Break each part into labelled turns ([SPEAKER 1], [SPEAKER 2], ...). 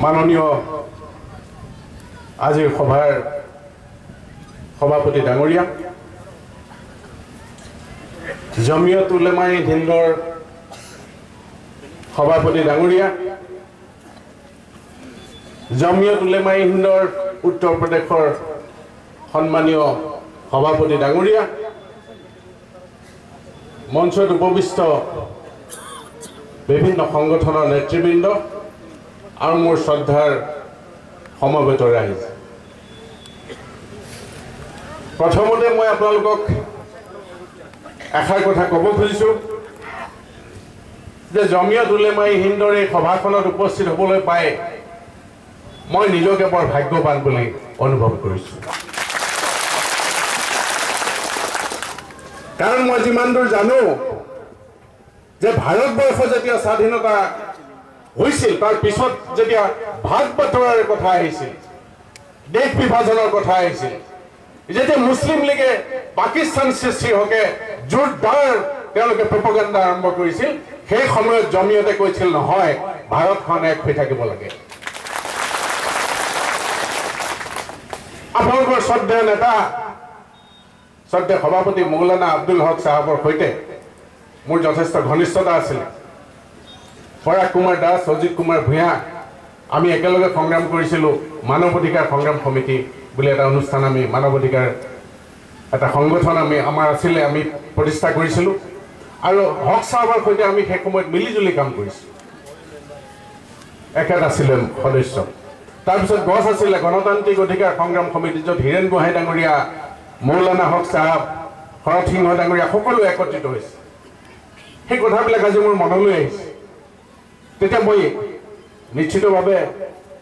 [SPEAKER 1] মাননীয় আজিৰ সভাৰ সভাপতি ডাঙৰীয়া, জমিয়ত উলেমাই হিন্দৰ সভাপতি ডাঙৰীয়া, জমিয়ত উলেমাই হিন্দৰ উত্তৰ প্ৰদেশৰ সন্মানীয় সভাপতি ডাঙৰীয়া, মঞ্চত উপবিষ্ট বিভিন্ন সংগঠনৰ নেতৃবৃন্দ আৰু মোৰ শ্ৰদ্ধাৰ সমবেত ৰাইজ, প্ৰথমতে মই আপোনালোকক এষাৰ কথা ক'ব খুজিছোঁ যে জমিয়ত উলেমাই হিন্দৰ এই সভাখনত উপস্থিত হ'বলৈ পাই মই নিজকে বৰ ভাগ্যৱান বুলি অনুভৱ কৰিছোঁ। কাৰণ মই যিমান দূৰ জানো যে ভাৰতবৰ্ষ যেতিয়া স্বাধীনতা হৈছিল তাৰ পিছত যেতিয়া ভাগ বাটোৱাৰাৰ কথা আহিছিল, দেশ বিভাজনৰ কথা আহিছিল, যেতিয়া মুছলিম লীগে পাকিস্তান সৃষ্টিৰ হকে জোৰদাৰ তেওঁলোকে প্ৰপেগাণ্ডা আৰম্ভ কৰিছিল, সেই সময়ত জমিয়তে কৈছিল নহয়, ভাৰতখন এক হৈ থাকিব লাগে। আপোনালোকৰ শ্ৰদ্ধেয় নেতা শ্ৰদ্ধেয় সভাপতি মৌলানা আব্দুল হক চাহাবৰ সৈতে মোৰ যথেষ্ট ঘনিষ্ঠতা আছিল। পৰাগ কুমাৰ দাস, অজিত কুমাৰ ভূঞা, আমি একেলগে সংগ্ৰাম কৰিছিলোঁ। মানৱ অধিকাৰ সংগ্ৰাম সমিতি বুলি এটা অনুষ্ঠান, আমি মানৱ অধিকাৰ এটা সংগঠন আমাৰ আছিলে, আমি প্ৰতিষ্ঠা কৰিছিলোঁ। আৰু হক চাহাবৰ সৈতে আমি সেই সময়ত মিলিজুলি কাম কৰিছিলোঁ, একেটা আছিলে সদস্য। তাৰপিছত গছ আছিলে গণতান্ত্ৰিক অধিকাৰ সংগ্ৰাম সমিতি, য'ত হীৰেণ গোহাঁই ডাঙৰীয়া, মৌলানা হক চাহাব, শৰৎ সিংহ ডাঙৰীয়া সকলো একত্ৰিত হৈছে। সেই কথাবিলাক আজি মোৰ মনলৈ আহিছে। তেতিয়া মই নিশ্চিতভাৱে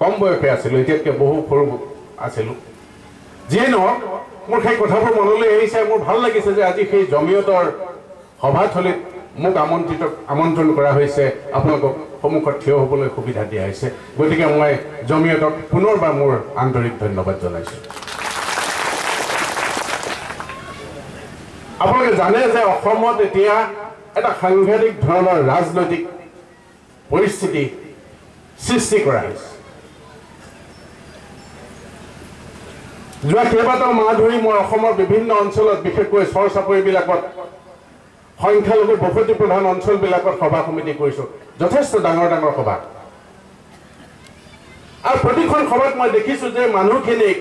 [SPEAKER 1] কম বয়সে আছিলোঁ, এতিয়াতকৈ বহু সৰু আছিলোঁ। যিয়ে নহওক, মোৰ সেই কথাবোৰ মনলৈ আহিছে। মোৰ ভাল লাগিছে যে আজি সেই জমিয়তৰ সভাথলীত মোক আমন্ত্ৰণ কৰা হৈছে, আপোনালোকক সন্মুখত থিয় হ'বলৈ সুবিধা দিয়া হৈছে। গতিকে মই জমিয়তক পুনৰবাৰ মোৰ আন্তৰিক ধন্যবাদ জনাইছোঁ। আপোনালোকে জানে যে অসমত এতিয়া এটা সাংঘাতিক ধৰণৰ ৰাজনৈতিক পৰিস্থিতি সৃষ্টি কৰা হৈছে। যোৱা কেইবাটাও মাহ ধৰি মই অসমৰ বিভিন্ন অঞ্চলত, বিশেষকৈ চৰ চাপৰিবিলাকত, সংখ্যালঘু বসতি প্ৰধান অঞ্চলবিলাকত সভা সমিতি কৰিছোঁ, যথেষ্ট ডাঙৰ ডাঙৰ সভা। আৰু প্ৰতিখন সভাত মই দেখিছোঁ যে মানুহখিনিক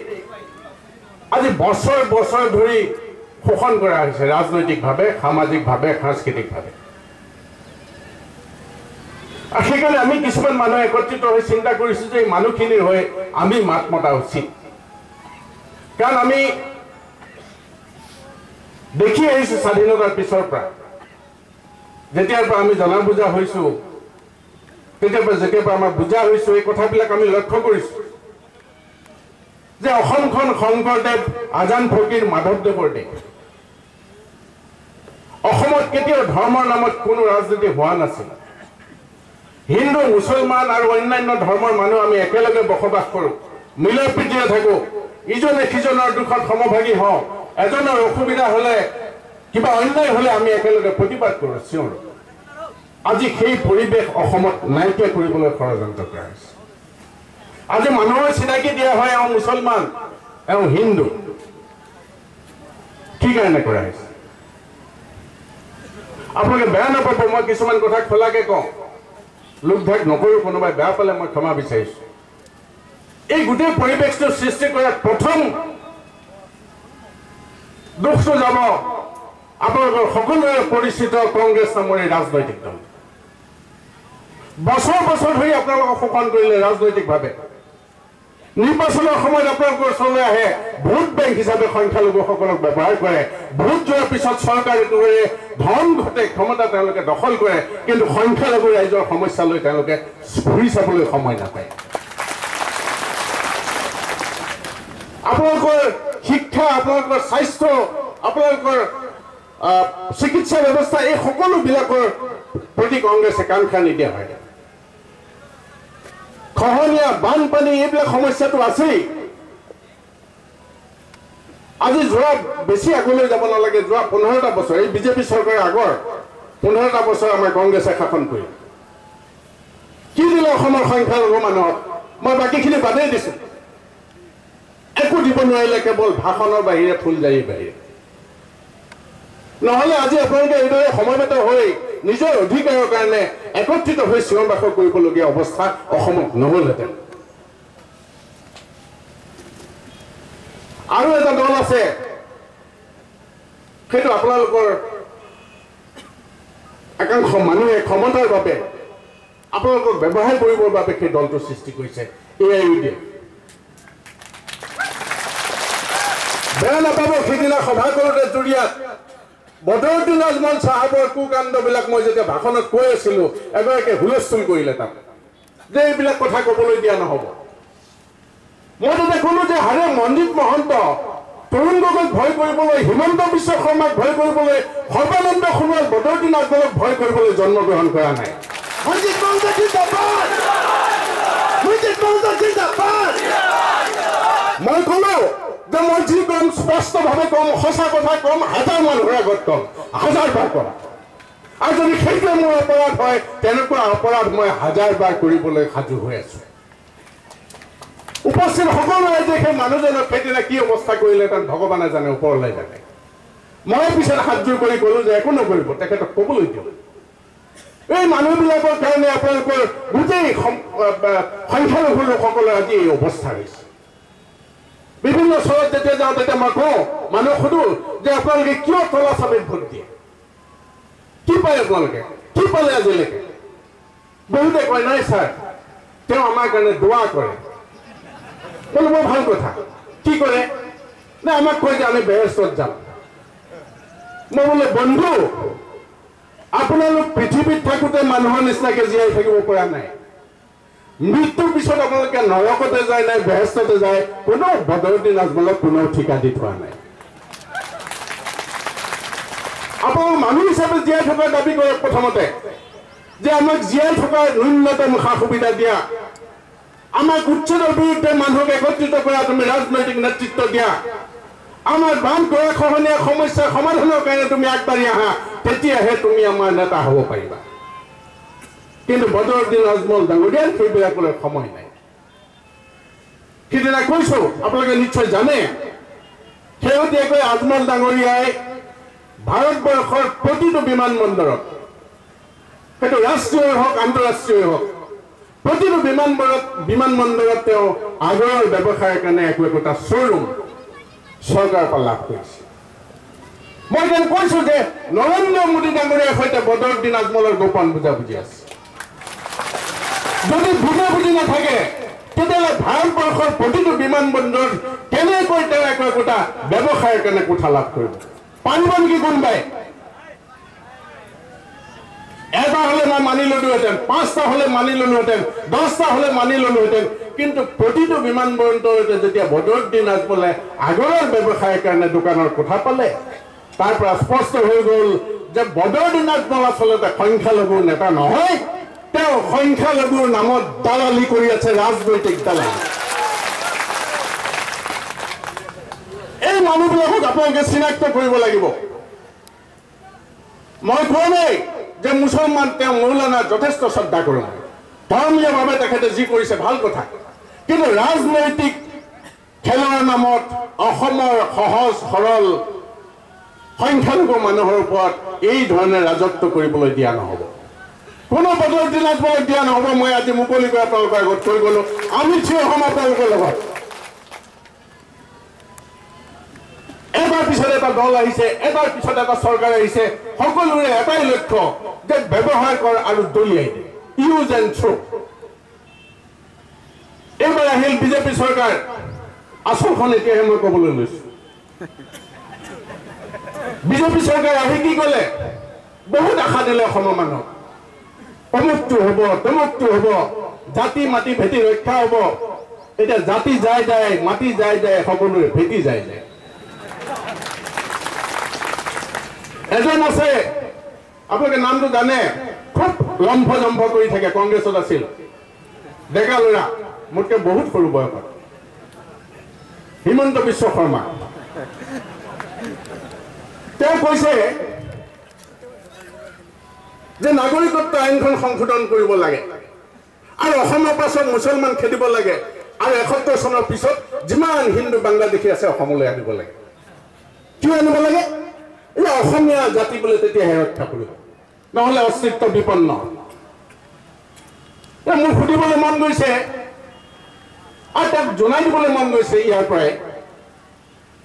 [SPEAKER 1] আজি বছৰ বছৰ ধৰি শোষণ কৰা হৈছে, ৰাজনৈতিকভাৱে, সামাজিকভাৱে, সাংস্কৃতিকভাৱে। আৰু সেইকাৰণে আমি কিছুমান মানুহ একত্ৰিত হৈ চিন্তা কৰিছোঁ যে এই মানুহখিনিৰ হৈ আমি মাত মতা উচিত। কাৰণ আমি দেখি আহিছোঁ স্বাধীনতাৰ পিছৰ পৰা, যেতিয়াৰ পৰা আমি জনা বুজা হৈছোঁ, যেতিয়াৰ পৰা আমাৰ বুজা হৈছোঁ, এই কথাবিলাক আমি লক্ষ্য কৰিছোঁ যে অসমখন শংকৰদেৱ, আজান ফকীৰ, মাধৱদেৱৰ দেশ। অসমত কেতিয়াও ধৰ্মৰ নামত কোনো ৰাজনীতি হোৱা নাছিল। হিন্দু, মুছলমান আৰু অন্যান্য ধৰ্মৰ মানুহ আমি একেলগে বসবাস কৰোঁ, মিলা প্ৰীতিৰে থাকোঁ, ইজনে সিজনৰ দুখত সমভাগী হওঁ, এজনৰ অসুবিধা হ'লে, কিবা অন্যায় হ'লে আমি একেলগে প্ৰতিবাদ কৰোঁ, চিঞৰোঁ। আজি সেই পৰিৱেশ অসমত নাইকিয়া কৰিবলৈ ষড়যন্ত্ৰ কৰা হৈছে। আজি মানুহৰ চিনাকি দিয়া হয়, এওঁ মুছলমান, এওঁ হিন্দু। কি কাৰণে কৰা হৈছে? আপোনালোকে বেয়া নাপাব, মই কিছুমান কথা খোলাকে কওঁ, লোকভাগ নকৰোঁ, কোনোবাই বেয়া পালে মই ক্ষমা বিচাৰিছোঁ। এই গোটেই পৰিৱেশটো সৃষ্টি কৰাত প্ৰথম দুখটো যাব আপোনালোকৰ সকলোৰে পৰিচিত কংগ্ৰেছ নামৰ এই ৰাজনৈতিক দল। বছৰ বছৰ ধৰি আপোনালোকক শোষণ কৰিলে ৰাজনৈতিকভাৱে। নিৰ্বাচনৰ সময়ত আপোনালোকৰ ওচৰলৈ আহে, ভোট বেংক হিচাপে সংখ্যালঘুসকলক ব্যৱহাৰ কৰে। ভোট যোৱাৰ পিছত চৰকাৰে ধন ঘটে, ক্ষমতা তেওঁলোকে দখল কৰে, কিন্তু সংখ্যালঘু ৰাইজৰ সমস্যালৈ তেওঁলোকে ঘূৰি চাবলৈ সময় নাপায়। আপোনালোকৰ শিক্ষা, আপোনালোকৰ স্বাস্থ্য, আপোনালোকৰ চিকিৎসা ব্যৱস্থা, এই সকলোবিলাকৰ প্ৰতি কংগ্ৰেছে কাণ খাই নিদিয়া হয়। খহনীয়া, বানপানী, এইবিলাক সমস্যাটো আছেই। আজি যোৱা বেছি আগলৈ যাব নালাগে, যোৱা 15টা বছৰ, এই বিজেপি চৰকাৰৰ আগৰ 15টা বছৰ আমাৰ কংগ্ৰেছে শাসন কৰি কি দিলে অসমৰ সংখ্যালঘু মানুহক মই বাকীখিনি বাদেই দিছোঁ একো দিব নোৱাৰিলে কেৱল ভাষণৰ বাহিৰে ফুলজাৰিৰ বাহিৰে নহ'লে আজি আপোনালোকে এইদৰে সমবেত হৈ নিজৰ অধিকাৰৰ কাৰণে একত্ৰিত হৈ চিঞৰ বাখৰ কৰিবলগীয়া অৱস্থা অসমত নহ'লহেঁতেন আৰু এটা দল আছে সেইটো আপোনালোকৰ একাংশ মানুহে ক্ষমতাৰ বাবে আপোনালোকক ব্যৱহাৰ কৰিবৰ বাবে সেই দলটো সৃষ্টি কৰিছে AIUDF বেয়া নাপাব সেইদিনা সভা কৰোঁতে জুৰিয়াত বদৰুদ্দিন আজমল চাহাবৰ কুকাণ্ডবিলাক মই যেতিয়া ভাষণত কৈ আছিলোঁ এগৰাকীয়ে হুলস্থুল কৰিলে তাত যে এইবিলাক কথা ক'বলৈ দিয়া নহ'ব মই তেতিয়া ক'লোঁ যে হাৰে মনজিৎ মহন্ত তৰুণ গগৈক ভয় কৰিবলৈ হিমন্ত বিশ্ব শৰ্মাক ভয় কৰিবলৈ সৰ্বানন্দ সোণোৱাল বদৰুদ্দিন আজমলক ভয় কৰিবলৈ জন্মগ্ৰহণ কৰা নাই মনজিৎ মহন্ত জিন্দাবাদ মনজিৎ মহন্ত জিন্দাবাদ মই ক'লোঁ যে মই যি কম স্পষ্টভাৱে কম সঁচা কথা কম হাজাৰ মানুহৰ আগত কম হাজাৰবাৰ কম আৰু যদি সেইটোৱে মোৰ অপৰাধ হয় তেনেকুৱা অপৰাধ মই হাজাৰবাৰ কৰিবলৈ সাজু হৈ আছোঁ উপস্থিত সকলো ৰাইজে সেই মানুহজনক সেইদিনা কি অৱস্থা কৰিলে তাত ভগৱানে জানে ওপৰলৈ জানে মই পিছত হাতযোৰ কৰি ক'লোঁ যে একো নকৰিব তেখেতক ক'বলৈ দিয়ক এই মানুহবিলাকৰ কাৰণে আপোনালোকৰ গোটেই সংখ্যালঘু লোকসকলৰ আজি এই অৱস্থা হৈছে বিভিন্ন চহৰত যেতিয়া যাওঁ তেতিয়া মই কওঁ মানুহ সোধোঁ যে আপোনালোকে কিয় তলা চাবিত ভোট দিয়ে কি পায় আপোনালোকে কি পালে আজিলৈকে বহুতে কয় নাই ছাৰ তেওঁ আমাৰ কাৰণে দোৱা কৰে বোলো বৰ ভাল কথা কি কৰে নে আমাক কয় যে আমি বেহেষ্টত যাম মই বোলে বন্ধু আপোনালোক পৃথিৱীত থাকোঁতে মানুহৰ নিচিনাকৈ জীয়াই থাকিব পৰা নাই মৃত্যুৰ পিছত আপোনালোকে নৰকতে যায় নাই বেহেষ্টতে যায় কোনো বদৰুদ্দিন আজমলক কোনেও ঠিকা দি থোৱা নাই আপোনালোক মানুহ হিচাপে জীয়াই থকাৰ দাবী কৰক প্ৰথমতে যে আমাক জীয়াই থকাৰ ন্যূনতম সা সুবিধা দিয়া আমাক উচ্ছেদৰ বিৰুদ্ধে মানুহক একত্ৰিত কৰা তুমি ৰাজনৈতিক নেতৃত্ব দিয়া আমাৰ বান গৰাখহনীয়া সমস্যা সমাধানৰ কাৰণে তুমি আগবাঢ়ি আহা তেতিয়াহে তুমি আমাৰ নেতা হ'ব পাৰিবা কিন্তু বদৰুদ্দিন আজমল ডাঙৰীয়াৰ সেইবিলাকলৈ সময় নাই সিদিনা কৈছোঁ আপোনালোকে নিশ্চয় জানে শেহতীয়াকৈ আজমল ডাঙৰীয়াই ভাৰতবৰ্ষৰ প্ৰতিটো বিমানবন্দৰত সেইটো ৰাষ্ট্ৰীয় হওক আন্তঃৰাষ্ট্ৰীয় হওক প্ৰতিটো বিমানবন্দৰত তেওঁ আগৰৰ ব্যৱসায়ৰ কাৰণে একোটা শ্ব'ৰুম চৰকাৰৰ পৰা লাভ কৰিছে মই যেন কৈছোঁ যে নৰেন্দ্ৰ মোদী ডাঙৰীয়াৰ সৈতে বদৰুদ্দিন আজমলৰ গোপন বুজাবুজি আছে যদি বুজাবুজি নাথাকে তেতিয়াহ'লে ভাৰতবৰ্ষৰ প্ৰতিটো বিমানবন্দৰত কেনেকৈ তেওঁ একোটা ব্যৱসায়ৰ কাৰণে কোঠা লাভ কৰিব পাৰিব নেকি কোনোবাই এটা হ'লে মই মানি ল'লোহেঁতেন 5টা হ'লে মানি ল'লোহেঁতেন 10টা হ'লে মানি ল'লোহেঁতেন কিন্তু প্ৰতিটো বিমানবন্দৰতে যেতিয়া বদৰুদ্দিন আজমলে আগৰৰ ব্যৱসায়ৰ কাৰণে দোকানৰ কোঠা পালে তাৰ পৰা স্পষ্ট হৈ গ'ল যে বদৰুদ্দিন আজমল আচলতে সংখ্যালঘুৰ নেতা নহয় তেওঁ সংখ্যালঘুৰ নামত দালালি কৰি আছে ৰাজনৈতিক দালালি এই মানুহবিলাকক আপোনালোকে চিনাক্ত কৰিব লাগিব মই কোৱা নাই যে মুছলমান তেওঁ মৌলানাক যথেষ্ট শ্ৰদ্ধা কৰোঁ ধৰ্মীয়ভাৱে তেখেতে যি কৰিছে ভাল কথা কিন্তু ৰাজনৈতিক খেলৰ নামত অসমৰ সহজ সৰল সংখ্যালঘু মানুহৰ ওপৰত এই ধৰণে ৰাজত্ব কৰিবলৈ দিয়া নহ'ব কোনো বদৰুদ্দিন আজমলক দিয়া নহ'ব মই আজি মুকলিকৈ আপোনালোকৰ আগত কৈ গ'লোঁ আমি থিয় হ'ম আপোনালোকৰ লগত এটাৰ পিছত এটা দল আহিছে এটাৰ পিছত এটা চৰকাৰ আহিছে সকলোৰে এটাই লক্ষ্য যে ব্যৱহাৰ কৰ আৰু দলিয়াই দে ইউজ এণ্ড থ্ৰো এইবাৰ আহিল বিজেপি চৰকাৰ আচলখন এতিয়াহে মই ক'বলৈ লৈছোঁ বিজেপি চৰকাৰ আহি কি ক'লে বহুত আশা দিলে অসমৰ মানুহক অমুকটো হ'ব তমুকটো হ'ব জাতি মাটি ভেটি ৰক্ষা হ'ব এতিয়া জাতি যায় যায় মাটি যায় যায় সকলোৰে ভেটি যায় যায় এজন আছে আপোনালোকে নামটো জানে খুব লম্ফ জম্ফ কৰি থাকে কংগ্ৰেছত আছিল ডেকা ল'ৰা মোতকৈ বহুত সৰু বয়সত হিমন্ত বিশ্ব শৰ্মা তেওঁ কৈছে যে নাগৰিকত্ব আইনখন সংশোধন কৰিব লাগে আৰু অসমৰ পাছত মুছলমান খেদিব লাগে আৰু ৭১ চনৰ পিছত যিমান হিন্দু বাংলাদেশী আছে অসমলৈ আনিব লাগে কিয় আনিব লাগে এই অসমীয়া জাতি বোলে তেতিয়াহে ৰক্ষা কৰিব নহ'লে অস্তিত্ব বিপন্ন মোৰ সুধিবলৈ মন গৈছে আৰু তাক জনাই দিবলৈ মন গৈছে ইয়াৰ পৰাই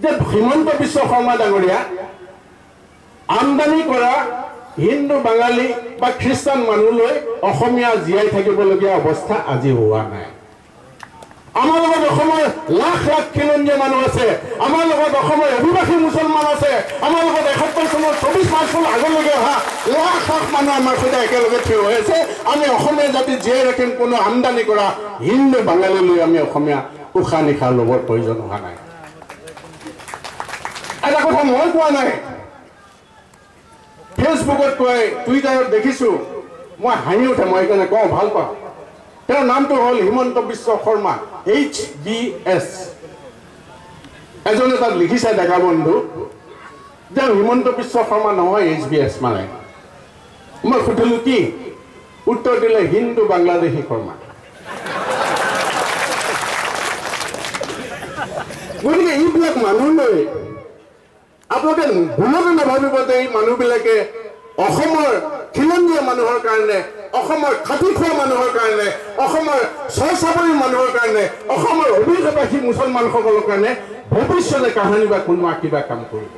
[SPEAKER 1] যে হিমন্ত বিশ্ব শৰ্মা ডাঙৰীয়া আমদানি কৰা হিন্দু বাঙালী বা খ্ৰীষ্টান মানুহলৈ অসমীয়া জীয়াই থাকিবলগীয়া অৱস্থা আজি হোৱা নাই আমাৰ লগত অসমৰ লাখ লাখ খিলঞ্জীয়া মানুহ আছে আমাৰ লগত অসমৰ অভিবাসী মুছলমান আছে আমাৰ লগত ৭১ চনৰ ২৪ মাৰ্চৰ আগলৈকে অহা লাখ লাখ মানুহ আমাৰ সৈতে একেলগে থিয় হৈ আছে আমি অসমীয়া জাতি জীয়াই ৰাখিম কোনো আমদানি কৰা হিন্দু বাঙালীলৈ আমি অসমীয়া উশাহ নিশাহ ল'বৰ প্ৰয়োজন হোৱা নাই এটা কথা মই কোৱা নাই ফেচবুকত কয় টুইটাৰত দেখিছোঁ মই হাঁহি উঠে মই সেইকাৰণে কওঁ ভাল পাওঁ তেওঁৰ নামটো হ'ল হিমন্ত বিশ্ব শৰ্মা HBS এজনে তাত লিখিছে ডেকা বন্ধু যে হিমন্ত বিশ্ব শৰ্মা নহয় HBS মানে মই সুধিলোঁ কি উত্তৰ দিলে হিন্দু বাংলাদেশী শৰ্মা গতিকে এইবিলাক মানুহলৈ আপোনালোকে ভুলতে নাভাবিব যে এই মানুহবিলাকে অসমৰ খিলঞ্জীয়া মানুহৰ কাৰণে অসমৰ খাটি খোৱা মানুহৰ কাৰণে অসমৰ স্বচাবৰী মানুহৰ কাৰণে অসমৰ অভিবাসী মুছলমানসকলৰ কাৰণে ভৱিষ্যতে কাহানি বা কোনোবা কিবা কাম কৰিব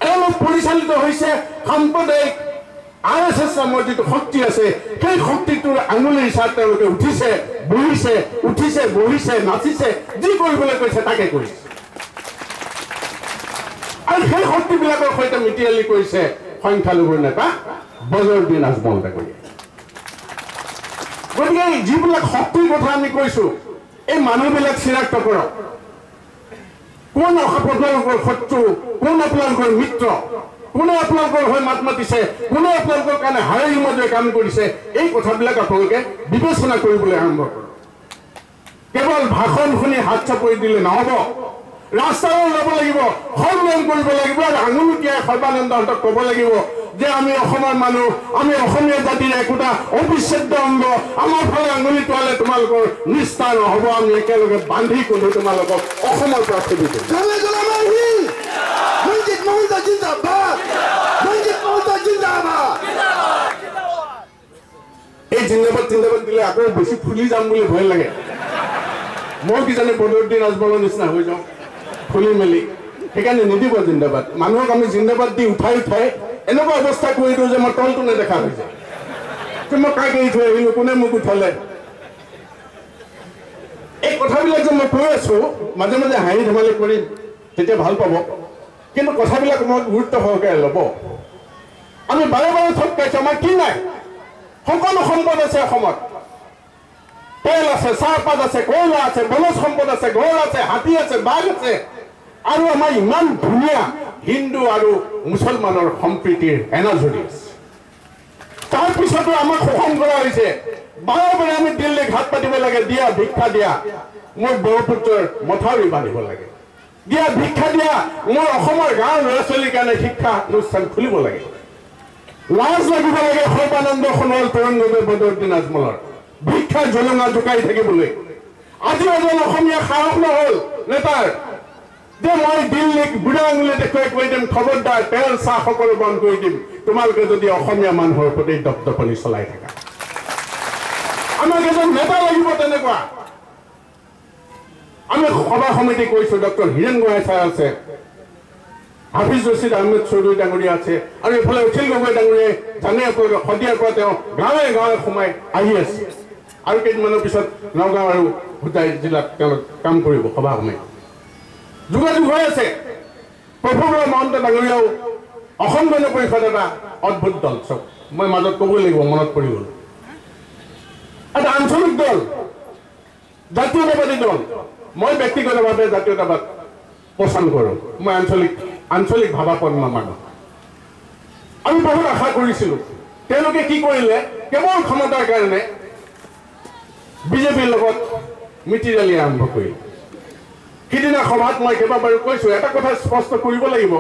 [SPEAKER 1] এওঁলোক পৰিচালিত হৈছে সাম্প্ৰদায়িক RSS নামৰ যিটো শক্তি আছে সেই শক্তিটোৰ আঙুলি ইচাত তেওঁলোকে উঠিছে বহিছে নাচিছে যি কৰিবলৈ কৈছে তাকে কৰিছে আৰু সেই শক্তিবিলাকৰ সৈতে মিতিৰালি কৰিছে সংখ্যালঘুৰ নেতা বজৰুদ্দিন আজমল ডাঙৰীয়া গতিকে যিবিলাক শক্তিৰ কথা আমি কৈছোঁ এই মানুহবিলাক চিনাক্ত কৰক কোন আপোনালোকৰ শত্ৰু কোন আপোনালোকৰ মিত্ৰ কোনে আপোনালোকৰ হৈ মাত মাতিছে কোনে আপোনালোকৰ কাৰণে হাৰাৰি মাজে কাম কৰিছে এই কথাবিলাক আপোনালোকে বিবেচনা কৰিবলৈ আৰম্ভ কৰক কেৱল ভাষণ শুনি হাত চাপৰি দিলে নহ'ব ৰাস্তালৈ যাব লাগিব সন্মান কৰিব লাগিব আৰু আঙুলি তিয়াই সৰ্বানন্দহঁতক ক'ব লাগিব যে আমি অসমৰ মানুহ আমি অসমীয়া জাতিৰ একোটা অবিচ্ছেদ্য অংগ আমাৰ ফালে আঙুলি তোৱালে তোমালোকৰ নিষ্ঠা নহ'ব আমি একেলগে বান্ধি কোনো তোমালোকক অসমৰ পৰা খেদি দিম এই জিন্দাবাদ দিলে আকৌ বেছি ফুলি যাম বুলি ভয় লাগে মই কিজানি বদৰুদ্দিন আজমলৰ নিচিনা হৈ যাওঁ ফুলি মেলি সেইকাৰণে নিদিব জিন্দাবাদ মানুহক আমি জিন্দাবাদ দি উঠাই এনেকুৱা অৱস্থা কৰি দিওঁ যে মই তলটো নেদেখা হৈ যায় মই কাক এৰি থৈ আহিলোঁ কোনে মোক উঠালে এই কথাবিলাক যে মই কৈ আছোঁ মাজে মাজে হাঁহি ধেমালি কৰিম তেতিয়া ভাল পাব কিন্তু কথাবিলাক মই গুৰুত্ব সহকাৰে ল'ব আমি বাৰে বাৰে ঠগ খাইছোঁ আমাৰ কি নাই সকলো সম্পদ আছে অসমত তেল আছে চাহপাত আছে কয়লা আছে বনজ সম্পদ আছে ঘৰ আছে হাতী আছে বাঘ আছে আৰু আমাৰ ইমান ধুনীয়া হিন্দু আৰু মুছলমানৰ সম্প্ৰীতিৰ এনাজৰি আছে তাৰপিছতো আমাক শোষণ কৰা হৈছে বাৰে বাৰে আমি দিল্লীক হাত পাতিব লাগে দিয়া ভিক্ষা দিয়া মোৰ ব্ৰহ্মপুত্ৰৰ মথাউৰি বান্ধিব লাগে দিয়া ভিক্ষা দিয়া মোৰ অসমৰ গাঁৱৰ ল'ৰা ছোৱালীৰ কাৰণে শিক্ষা অনুষ্ঠান খুলিব লাগে লাজ লাগিব লাগে সৰ্বানন্দ সোণোৱাল তৰুণগগৈ বদৰুদ্দিন আজমলৰ ভিক্ষাৰ জলঙা জোকাই থাকিবলৈ আজি এজন অসমীয়া সাহস নহ'ল নেতাৰ যে মই দিল্লীক বুঢ়া আঙুলি দেখুৱাই কৈ দিম খবৰদাৰ তেল চাহ সকলো বন্ধ কৰি দিম তোমালোকে যদি অসমীয়া মানুহৰ প্ৰতি দপদপনি চলাই থাকা আমাক এজন নেতা লাগিব তেনেকুৱা আমি সভা সমিতি কৈছোঁ ডক্টৰ হীৰেণ গোহাঁই ছাৰ আছে হাফিজ ৰছিদ আহমেদ চৌধুৰী ডাঙৰীয়া আছে আৰু এইফালে অখিল গগৈ ডাঙৰীয়াই জানে আপোনালোকে শদিয়াৰ পৰা তেওঁ গাঁৱে গাঁৱে সোমাই আহি আছে আৰু কেইদিনমানৰ পিছত নগাঁও আৰু হোজাই জিলাত তেওঁলোক কাম কৰিব সভা সমিতি যোগাযোগ হৈ আছে প্ৰফুল্ল মহন্ত ডাঙৰীয়াও অসম গণ পৰিষদ এটা অদ্ভুত দল চব মই মাজত ক'বই লাগিব মনত পৰি গ'ল এটা আঞ্চলিক দল জাতীয়তাবাদী দল মই ব্যক্তিগতভাৱে জাতীয়তাবাদ পচন্দ কৰোঁ মই আঞ্চলিক ভাৱাপন্ন মানুহ আমি বহুত আশা কৰিছিলোঁ তেওঁলোকে কি কৰিলে কেৱল ক্ষমতাৰ কাৰণে বিজেপিৰ লগত মিতিৰালি আৰম্ভ কৰিলে সিদিনা সভাত মই কেইবাবাৰো কৈছোঁ এটা কথা স্পষ্ট কৰিব লাগিব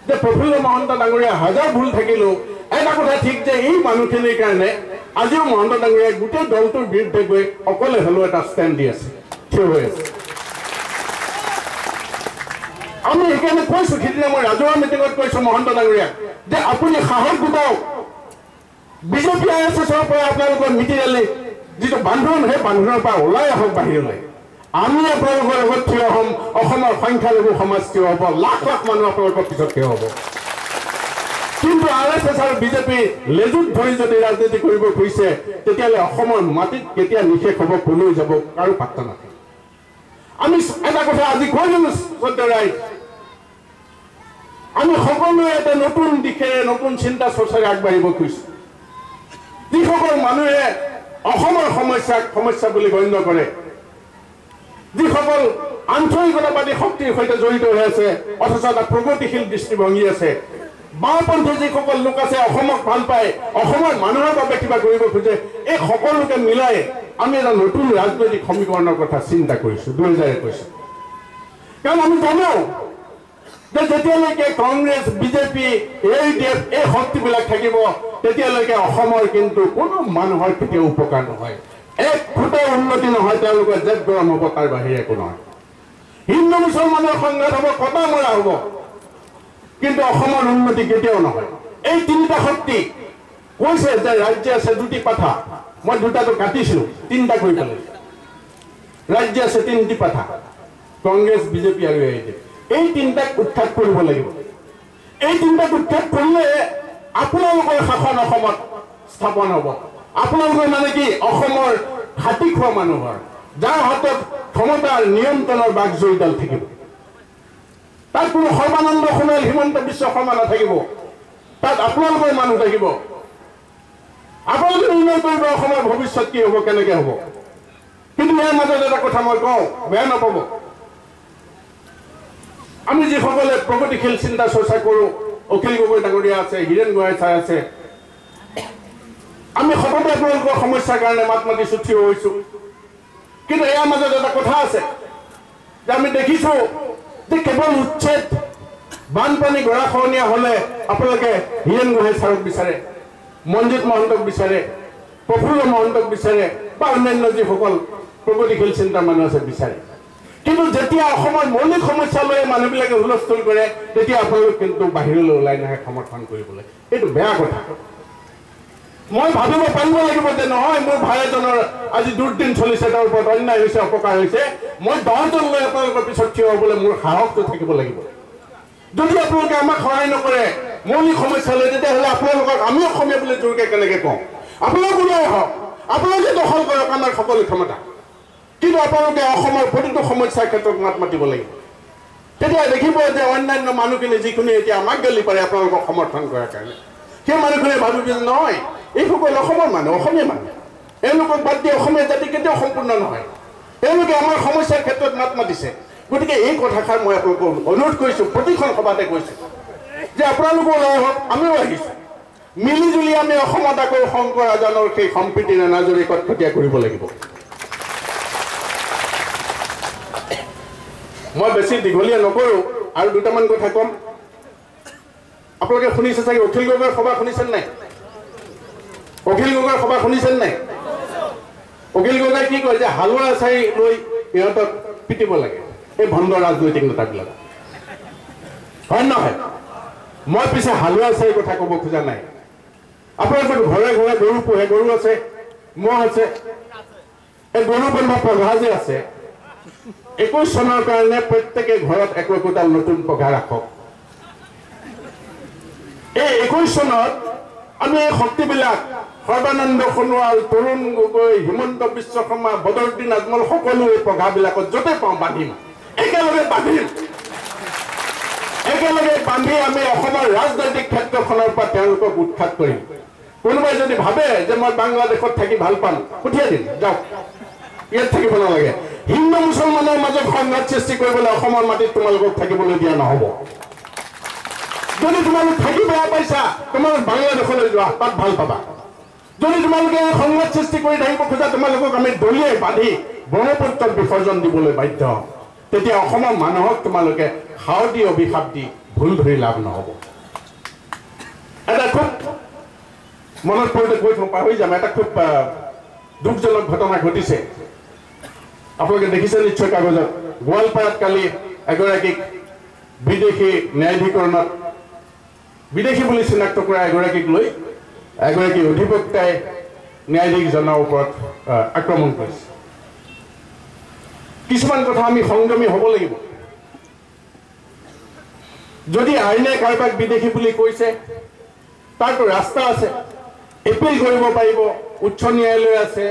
[SPEAKER 1] যে প্ৰফুল্ল মহন্ত ডাঙৰীয়া হাজাৰ ভুল থাকিলেও এটা কথা ঠিক যে এই মানুহখিনিৰ কাৰণে আজিও মহন্ত ডাঙৰীয়াই গোটেই দলটোৰ বিৰুদ্ধে গৈ অকলে হ'লেও এটা ষ্টেণ্ড দি আছে, থিয় হৈ আছে। আমি সেইকাৰণে কৈছোঁ, সিদিনা মই ৰাজহুৱা মিটিঙত কৈছোঁ মহন্ত ডাঙৰীয়াক যে আপুনি সাহস গোটাওক, বিজেপি ISSৰ পৰা আপোনালোকৰ মিটিৰেলি যিটো বান্ধোন, সেই বান্ধোনৰ পৰা ওলাই আহক বাহিৰলৈ। আমি আপোনালোকৰ লগত থিয় হ'ম, অসমৰ সংখ্যালঘু সমাজ থিয় হ'ব, লাখ লাখ মানুহ আপোনালোকৰ পিছত থিয় হ'ব। কিন্তু RSS আৰু বিজেপি লেজুত ধৰি যদি ৰাজনীতি কৰিব খুজিছে, তেতিয়াহ'লে অসমৰ মাটিত কেতিয়া নিশেষ হ'ব, কলৈ যাব, কাৰো পাত্তা নাথাকে। আমি এটা কথা আজি কৈ দিলোঁ সত্যৰাই, আমি সকলোৱে এটা নতুন দিশেৰে নতুন চিন্তা চৰ্চাৰে আগবাঢ়িব খুজিছোঁ। যিসকল মানুহে অসমৰ সমস্যা বুলি গণ্য কৰে, যিসকল আঞ্চলিকতাবাদী শক্তিৰ সৈতে জড়িত হৈ আছে, অথচ এটা প্ৰগতিশীল দৃষ্টিভংগী আছে, বাওঁপন্থী যিসকল লোক আছে, অসমক ভাল পায়, অসমৰ মানুহৰ বাবে কিবা কৰিব খোজে, এই সকলোকে মিলাই আমি এটা নতুন ৰাজনৈতিক সমীকৰণৰ কথা চিন্তা কৰিছোঁ 2021। কাৰণ আমি জানো যে যেতিয়ালৈকে কংগ্ৰেছ, বিজেপি, AUDF এই শক্তিবিলাক থাকিব, তেতিয়ালৈকে অসমৰ কিন্তু কোনো মানুহৰ কেতিয়াও উপকাৰ নহয়, এক ফুটৰ উন্নতি নহয়, তেওঁলোকৰ জেট গৰম হ'ব, তাৰ বাহিৰে একো নহয়। হিন্দু মুছলমানৰ সংঘাত হ'ব, কটা মৰা হ'ব, কিন্তু অসমৰ উন্নতি কেতিয়াও নহয়। এই তিনিটা শক্তি কৈছে যে ৰাজ্য আছে দুটি পাঠা, মই দুটাটো কাটিছিলোঁ, তিনিটা কৰি পেলাইছোঁ। ৰাজ্য আছে তিনিটি পাঠা, কংগ্ৰেছ, বিজেপি আৰু AUDF। এই তিনিটাক উৎখাত কৰিব লাগিব। এই তিনিটাক উৎখাত কৰিলে আপোনালোকৰ শাসন অসমত স্থাপন হ'ব। আপোনালোকৰ মানে কি, অসমৰ হাতী খোৱা মানুহৰ, যাৰ হাতত ক্ষমতাৰ নিয়ন্ত্ৰণৰ বাঘজৰীডাল থাকিব, তাত কোনো সৰ্বানন্দ সোণোৱাল, হিমন্ত বিশ্ব শৰ্মা নাথাকিব, তাত আপোনালোকৰ মানুহ থাকিব। আপোনালোকে নিৰ্ণয় কৰিব অসমৰ ভৱিষ্যত কি হ'ব, কেনেকৈ হ'ব। কিন্তু ইয়াৰ মাজত এটা কথা মই কওঁ, বেয়া নাপাব, আমি যিসকলে প্ৰগতিশীল চিন্তা চৰ্চা কৰোঁ, অখিল গগৈ ডাঙৰীয়া আছে, হীৰেণ গোহাঁই ছাৰ আছে, আমি সততে আপোনালোকৰ সমস্যাৰ কাৰণে মাত মাতিছোঁ, থিয় হৈছোঁ। কিন্তু ইয়াৰ মাজত এটা কথা আছে যে আমি দেখিছোঁ যে কেৱল উচ্ছেদ, বানপানী গৰাখহনীয়া হ'লে আপোনালোকে হীৰেণ গোহাঁই ছাৰক বিচাৰে, মনজিৎ মহন্তক বিচাৰে, প্ৰফুল্ল মহন্তক বিচাৰে, বা অন্যান্য যিসকল প্ৰগতিশীল চিন্তাৰ মানুহ আছে বিচাৰে। কিন্তু যেতিয়া অসমৰ মৌলিক সমস্যা লৈ মানুহবিলাকে হুলস্থুল কৰে, তেতিয়া আপোনালোক কিন্তু বাহিৰলৈ ওলাই নাহে সমৰ্থন কৰিবলৈ। এইটো বেয়া কথা। মই ভাবিব পাৰিব লাগিব যে নহয়, মোৰ ভাই এজনৰ আজি দুৰ্দিন চলিছে, তাৰ ওপৰত অন্যায় হৈছে, অপকাৰ হৈছে, মই 10জন লৈ আপোনালোকৰ পিছত থিয় হ'বলৈ মোৰ সাহসটো থাকিব লাগিব। যদি আপোনালোকে আমাক সহায় নকৰে মৌলিক সমস্যা লৈ, তেতিয়াহ'লে আপোনালোকক আমি অসমীয়া বুলি জোৰকৈ কেনেকৈ কওঁ। আপোনালোক ওলাই আহক, আপোনালোকে দখল কৰক আমাৰ সকলো ক্ষমতা, কিন্তু আপোনালোকে অসমৰ প্ৰতিটো সমস্যাৰ ক্ষেত্ৰত মাত মাতিব লাগিব। তেতিয়া দেখিব যে অন্যান্য মানুহখিনি যিখিনি এতিয়া আমাক গালি পাৰে আপোনালোকক সমৰ্থন কৰাৰ কাৰণে, সেই মানুহখিনিয়ে ভাবিব যে নহয়, এইসকল অসমৰ মানুহ, অসমীয়া মানুহ, এওঁলোকক বাদ দি অসমীয়া জাতি কেতিয়াও সম্পূৰ্ণ নহয়, তেওঁলোকে আমাৰ সমস্যাৰ ক্ষেত্ৰত মাত মাতিছে। গতিকে এই কথাষাৰ মই আপোনালোকক অনুৰোধ কৰিছোঁ, প্ৰতিখন সভাতে কৈছোঁ যে আপোনালোকো ওলাই আহক, আমিও আহিছোঁ, মিলিজুলি আমি অসমত আকৌ শংকৰ আজানৰ সেই সম্প্ৰীতিৰ এনাজৰী কটকটীয়া কৰিব লাগিব। মই বেছি দীঘলীয়া নকৰোঁ, আৰু দুটামান কথা ক'ম। আপোনালোকে শুনিছে চাগে, অখিল গগৈৰ সভা শুনিছেনে নাই? অখিল গগৈৰ সভা শুনিছেনে নাই? অখিল গগৈ কি কয় যে হালোৱা এচাৰি লৈ ইহঁতক পিটিব লাগে, এই ভণ্ড ৰাজনৈতিক নেতাবিলাক, হয় নহয়? মই পিছে হালোৱা এচাৰিৰ কথা ক'ব খোজা নাই। আপোনালোকৰ ঘৰে ঘৰে গৰু পোহে, গৰু আছে, ম'হ আছে, এই গৰু বন্ধা পঘা যে আছে, 21 চনৰ কাৰণে প্ৰত্যেকে ঘৰত একোটাল নতুন পঘা ৰাখক। এই 21 চনত আমি এই শক্তিবিলাক সৰ্বানন্দ সোণোৱাল, তৰুণ গগৈ, হিমন্ত বিশ্ব শৰ্মা, বদৰুদ্দিন আজমল সকলো এই পঘাবিলাকত য'তে পাওঁ বান্ধিম, একেলগে বান্ধিম। একেলগে বান্ধি আমি অসমৰ ৰাজনৈতিক ক্ষেত্ৰখনৰ পৰা তেওঁলোকক উৎখাত কৰিম। কোনোবাই যদি ভাবে যে মই বাংলাদেশত থাকি ভাল পাম, পঠিয়াই দিম, যাওক, ইয়াত থাকিব নালাগে। হিন্দু মুছলমানৰ মাজত সংঘাত সৃষ্টি কৰিবলৈ অসমৰ মাটিত তোমালোকক থাকিবলৈ দিয়া নহ'ব। যদি তোমালোক থাকি বেয়া পাইছা, তোমালোক বাংলাদেশলৈ যোৱা, তাত ভাল পাবা। যদি তোমালোকে সংঘাত সৃষ্টি কৰি থাকিব খোজা, তোমালোকক আমি দলিয়াই বান্ধি ব্ৰহ্মপুত্ৰত বিসৰ্জন দিবলৈ বাধ্য হ'ম। তেতিয়া অসমৰ মানুহক তোমালোকে সাৰ দি অভিশাপ দি ভুল ধৰি লাভ নহ'ব। এটা খুব মনত পৰিলে কৈ থওঁ, পাহৰি যাম। এটা খুব দুখজনক ঘটনা ঘটিছে, আপোনালোকে দেখিছে নিশ্চয় কাগজত। গোৱালপাৰাত কালি এগৰাকীক বিদেশী ন্যায়াধিকৰণত বিদেশী বুলি চিনাক্ত কৰা এগৰাকীক লৈ এগৰাকী অধিবক্তাই ন্যায়াধীশজনৰ ওপৰত আক্ৰমণ কৰিছে। কিছুমান কথা আমি সংযমী হ'ব লাগিব। যদি আইনে কাৰোবাক বিদেশী বুলি কৈছে, তাৰতো ৰাস্তা আছে, এপিল কৰিব পাৰিব। উচ্চ ন্যায়ালয় আছে,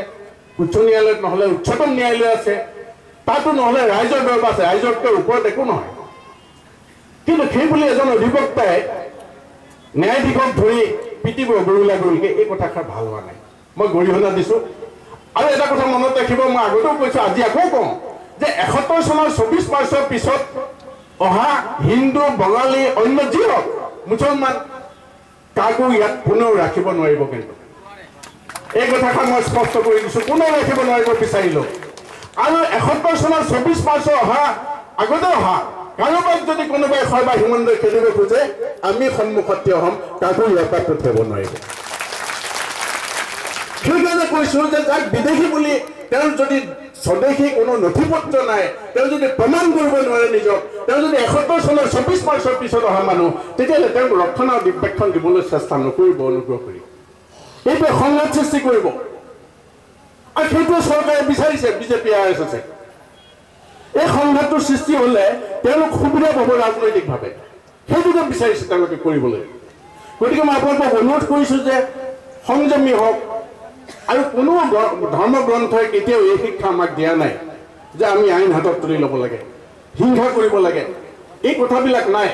[SPEAKER 1] উচ্চ ন্যায়ালয়ত নহ'লে উচ্চতম ন্যায়ালয় আছে, তাতো নহ'লে ৰাইজৰ দৰকাৰ আছে, ৰাইজতকৈ ওপৰত একো নহয়। কিন্তু সেই বুলি এজন অধিবক্তাই ন্যায়াধীশক ধৰি পিটিব গৰুলা গৰুলকে, এই কথাষাৰ ভাল হোৱা নাই। মই গৰিহণা দিছোঁ। আৰু এটা কথা মনত ৰাখিব, মই আগতেও কৈছোঁ, আজি আকৌ কওঁ যে ৭১ চনৰ ২৪ মাৰ্চৰ পিছত অহা হিন্দু, বঙালী, অন্য যি হওক মুছলমান, কাকো ইয়াত কোনেও ৰাখিব নোৱাৰিব। কিন্তু এই কথাষাৰ মই স্পষ্ট কৰি দিছোঁ, কোনেও ৰাখিব নোৱাৰিব বিচাৰিলেও। আৰু ৭১ চনৰ ২৪ মাৰ্চৰ অহা আগতে অহা কাৰোবাক যদি কোনোবাই সৰ্বা হিমন্দই খেলিব খোজে, আমি সন্মুখত থিয় হ'ম, কাকো ইয়াৰ পৰা পঠিয়াব নোৱাৰিব। সেইকাৰণে কৈছোঁ যে যাক বিদেশী বুলি, তেওঁৰ যদি স্বদেশী কোনো নথি পত্ৰ নাই, তেওঁ যদি প্ৰমাণ কৰিব নোৱাৰে নিজক, তেওঁ যদি ৭১ চনৰ ২৪ মাৰ্চৰ পিছত অহা মানুহ, তেতিয়াহ'লে তেওঁক ৰক্ষণাবেক্ষণ দিবলৈ চেষ্টা নকৰিব। অনুগ্ৰহ কৰি এইটোৱে সংঘাত সৃষ্টি কৰিব। আৰু সেইটোৱে চৰকাৰে বিচাৰিছে, বিজেপি RSS এই সংঘাতটোৰ সৃষ্টি হ'লে তেওঁলোক সুবিধা পাব ৰাজনৈতিকভাৱে, সেইটোকে বিচাৰিছে তেওঁলোকে কৰিবলৈ। গতিকে মই আপোনালোকক অনুৰোধ কৰিছোঁ যে সংযমী হওক। আৰু কোনো ধৰ্মগ্ৰন্থই কেতিয়াও এই শিক্ষা আমাক দিয়া নাই যে আমি আইন হাতত তুলি ল'ব লাগে, হিংসা কৰিব লাগে, এই কথাবিলাক নাই।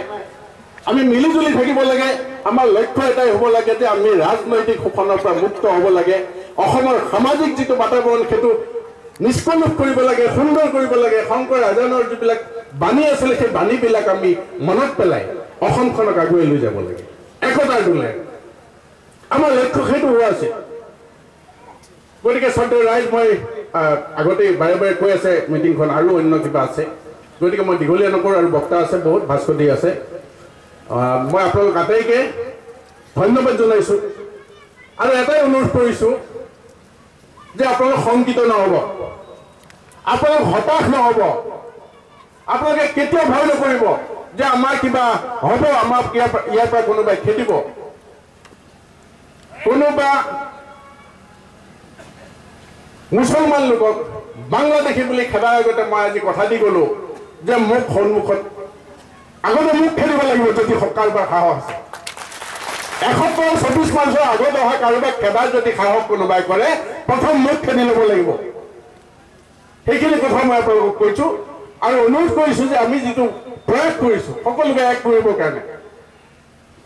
[SPEAKER 1] আমি মিলিজুলি থাকিব লাগে। আমাৰ লক্ষ্য এটাই হ'ব লাগে যে আমি ৰাজনৈতিক শোষণৰ পৰা মুক্ত হ'ব লাগে। অসমৰ সামাজিক যিটো বাতাবৰণ, সেইটো নিষ্প্ৰমুখ কৰিব লাগে, সুন্দৰ কৰিব লাগে। শংকৰ ৰাজানৰ যিবিলাক বাণী আছিলে, সেই বাণীবিলাক আমি মনত পেলাই অসমখনক আগুৱাই লৈ যাব লাগে, একতাৰ দোলে। আমাৰ লক্ষ্য সেইটো হোৱা আছে। গতিকে শ্ৰদ্ধেয় ৰাইজ, মই আগতেই বাৰে বাৰে কৈ আছে মিটিংখন আৰু অন্য কিবা আছে, গতিকে মই দীঘলীয়া নকৰোঁ। আৰু বক্তা আছে, বহুত ভাস্কতি আছে। মই আপোনালোক আটাইকে ধন্যবাদ জনাইছোঁ। আৰু এটাই অনুৰোধ কৰিছোঁ যে আপোনালোক শংকিত নহ'ব, আপোনালোক হতাশ নহ'ব, আপোনালোকে কেতিয়াও ভয় নকৰিব যে আমাৰ কিবা হ'ব, আমাক ইয়াৰ পৰা কোনোবাই খেদিব। কোনোবা মুছলমান লোকক বাংলাদেশী বুলি খেদাৰ আগতে মই আজি কথা দি গ'লোঁ যে মোক সন্মুখত আগতে মোক খেদিব লাগিব যদি কাৰোবাৰ সাহস আছে। ২৪ মাৰ্চৰ আগত অহা কাৰোবাক খেদাৰ যদি সাহস কোনোবাই কৰে, প্ৰথম মোক খেদি ল'ব লাগিব। সেইখিনি কথা মই আপোনালোকক কৈছোঁ। আৰু অনুৰোধ কৰিছোঁ যে আমি যিটো প্ৰয়াস কৰিছোঁ, সকলোকে এক কৰিবৰ কাৰণে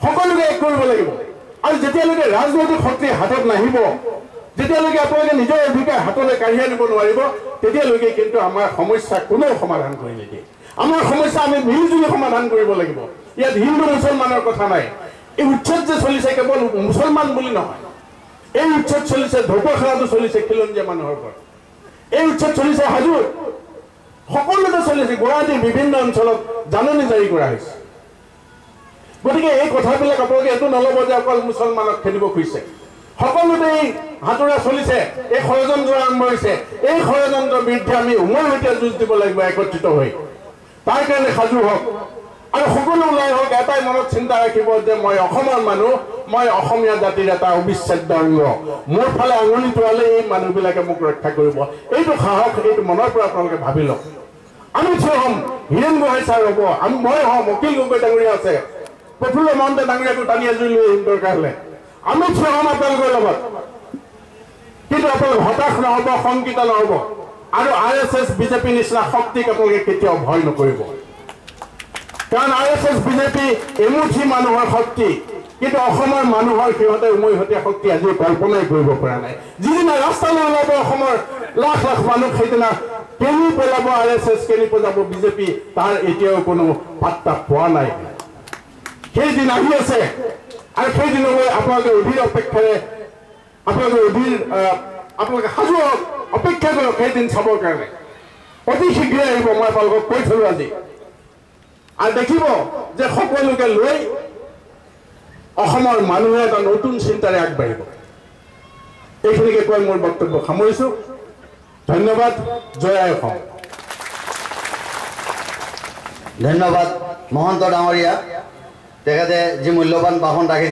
[SPEAKER 1] সকলোকে এক কৰিব লাগিব। আৰু যেতিয়ালৈকে ৰাজনৈতিক শক্তি হাতত নাহিব, যেতিয়ালৈকে আপোনালোকে নিজৰ অধিকাৰ হাতলৈ কাঢ়ি আনিব নোৱাৰিব, তেতিয়ালৈকে কিন্তু আমাৰ সমস্যা কোনেও সমাধান কৰি নিদিয়ে। আমাৰ সমস্যা আমি মিলিজুলি সমাধান কৰিব লাগিব। ইয়াত হিন্দু মুছলমানৰ কথা নাই। এই উচ্ছেদ যে চলিছে কেৱল মুছলমান বুলি নহয়, এই উচ্ছেদ চলিছে ঢকুৱাখানাতো চলিছে খিলঞ্জীয়া মানুহৰ ঘৰত, এই উচ্ছেদ চলিছে হাজোত, সকলোতে চলিছে। গুৱাহাটীৰ বিভিন্ন অঞ্চলত জাননী জাৰি কৰা হৈছে। গতিকে এই কথাবিলাক আপোনালোকে এইটো নল'ব যে অকল মুছলমানক খেদিব খুজিছে। সকলোতে এই হাতোৰা চলিছে, এই ষড়যন্ত্ৰ আৰম্ভ হৈছে। এই ষড়যন্ত্ৰৰ বিৰুদ্ধে আমি উমৈহতীয়া যুঁজ দিব লাগিব একত্ৰিত হৈ। তাৰ কাৰণে সাজু হওক আৰু সকলো ওলাই হওক। এটাই মনত চিন্তা ৰাখিব যে মই অসমৰ মানুহ, মই অসমীয়া জাতিৰ এটা অবিচ্ছেদ্য অংগ। মোৰ ফালে আঙুলি তোৱালে এই মানুহবিলাকে মোক ৰক্ষা কৰিব। এইটো সাহস, এইটো মনৰ পৰা আপোনালোকে ভাবি লওক। আমি থিয় হ'ম, হীৰেণ গোহাঁই ছাৰ হ'ব, মই হ'ম, অখিল গগৈ ডাঙৰীয়া আছে, প্ৰফুল্ল মহন্ত ডাঙৰীয়াটো টানি আজৰি লৈ আহিম দৰকাৰ হ'লে। আমি থিয় হ'ম আপোনালোকৰ লগত। কিন্তু আপোনালোক হতাশ নহ'ব, শংকিত নহ'ব। আৰু RSS বিজেপি নিচিনা শক্তিক আপোনালোকে কেতিয়াও ভয় নকৰিব। কাৰণ RSS বিজেপি এমুঠি মানুহৰ শক্তি, কিন্তু অসমৰ মানুহৰ সিহঁতে উমৈহতীয়া শক্তি আজিও কল্পনাই কৰিব পৰা নাই। যিদিনা ৰাস্তালৈ ওলাব অসমৰ লাখ লাখ মানুহ, সেইদিনা কেনি পেলাব RSS, কেনি পেলাব বিজেপি, তাৰ এতিয়াও কোনো পাত্তা পোৱা নাই। সেইদিন আহি আছে। আৰু সেইদিনলৈ আপোনালোকে অধীৰ অপেক্ষাৰে আপোনালোকে সাজু হওক, অপেক্ষা কৰক সেইদিন চাবৰ কাৰণে। অতি শীঘ্ৰে আহিব, মই আপোনালোকক কৈ থলোঁ আজি। আৰু দেখিব যে সকলোকে লৈ অসমৰ মানুহে এটা নতুন চিন্তাৰে আগবাঢ়িব। এইখিনিকে কৈ মোৰ বক্তব্য সামৰিছোঁ। ধন্যবাদ। জয় আই অসম।
[SPEAKER 2] ধন্যবাদ মহন্ত ডাঙৰীয়া, তেখেতে যি মূল্যৱান ভাষণ ৰাখিছে।